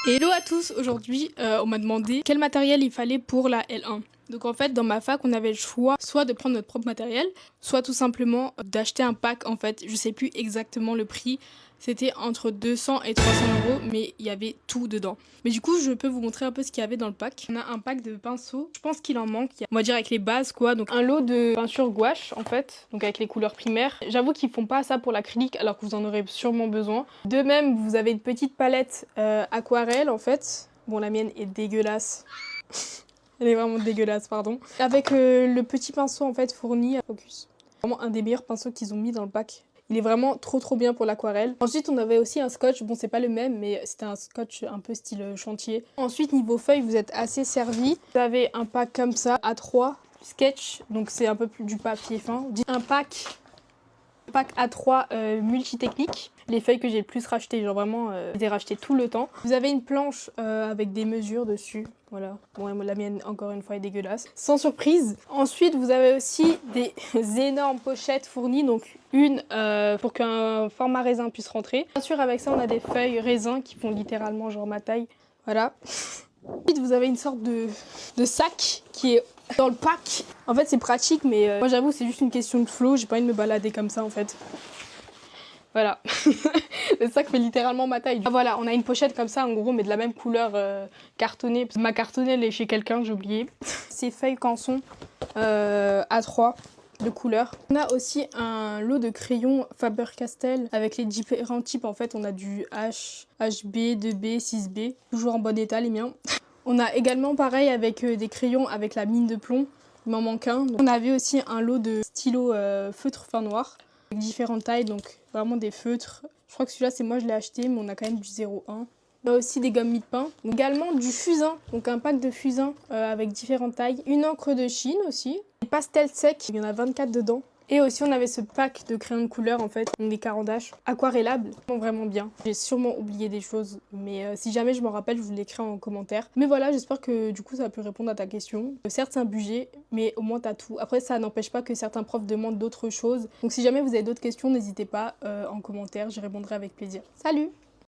Hello à tous, aujourd'hui on m'a demandé quel matériel il fallait pour la L1. Donc en fait dans ma fac on avait le choix soit de prendre notre propre matériel, soit tout simplement d'acheter un pack en fait. Je sais plus exactement le prix, c'était entre 200 et 300 euros mais il y avait tout dedans. Mais du coup je peux vous montrer un peu ce qu'il y avait dans le pack. On a un pack de pinceaux, je pense qu'il en manque, on va dire avec les bases quoi. Donc un lot de peinture gouache en fait, donc avec les couleurs primaires. J'avoue qu'ils font pas ça pour l'acrylique alors que vous en aurez sûrement besoin. De même vous avez une petite palette aquarelle en fait. Bon la mienne est dégueulasse. Elle est vraiment dégueulasse, pardon. Avec le petit pinceau en fait fourni à Focus. Vraiment un des meilleurs pinceaux qu'ils ont mis dans le pack. Il est vraiment trop bien pour l'aquarelle. Ensuite on avait aussi un scotch, bon c'est pas le même mais c'était un scotch un peu style chantier. Ensuite niveau feuilles vous êtes assez servi. Vous avez un pack comme ça A3 sketch, donc c'est un peu plus du papier fin. Un pack A3 multitechnique. Les feuilles que j'ai le plus rachetées, genre vraiment, je les ai rachetées tout le temps. Vous avez une planche avec des mesures dessus. Voilà, bon la mienne encore une fois est dégueulasse. Sans surprise. Ensuite vous avez aussi des énormes pochettes fournies, donc une pour qu'un format raisin puisse rentrer. Bien sûr avec ça on a des feuilles raisin qui font littéralement genre ma taille. Voilà. Ensuite vous avez une sorte de sac qui est dans le pack. En fait c'est pratique mais moi j'avoue c'est juste une question de flow, j'ai pas envie de me balader comme ça en fait. Voilà, le sac fait littéralement ma taille. Ah, voilà, on a une pochette comme ça en gros mais de la même couleur cartonnée. Parce que ma cartonnée elle est chez quelqu'un, j'ai oublié. Ces feuilles canson A3 de couleurs. On a aussi un lot de crayons Faber-Castell avec les différents types. En fait on a du H, HB, 2B, 6B, toujours en bon état les miens. On a également pareil avec des crayons avec la mine de plomb, il m'en manque un. Donc, on avait aussi un lot de stylos feutre fin noir avec différentes tailles, donc vraiment des feutres. Je crois que celui-là c'est moi je l'ai acheté mais on a quand même du 0,1. On a aussi des gommes mie-de-pain, également du fusain, donc un pack de fusain avec différentes tailles. Une encre de Chine aussi, des pastels secs, il y en a 24 dedans. Et aussi on avait ce pack de crayons de couleur en fait, des carandaches aquarellables, vraiment bien. J'ai sûrement oublié des choses, mais si jamais je m'en rappelle, je vous l'écris en commentaire. Mais voilà, j'espère que du coup ça a pu répondre à ta question. Certes c'est un budget, mais au moins t'as tout. Après ça n'empêche pas que certains profs demandent d'autres choses. Donc si jamais vous avez d'autres questions, n'hésitez pas en commentaire, j'y répondrai avec plaisir. Salut!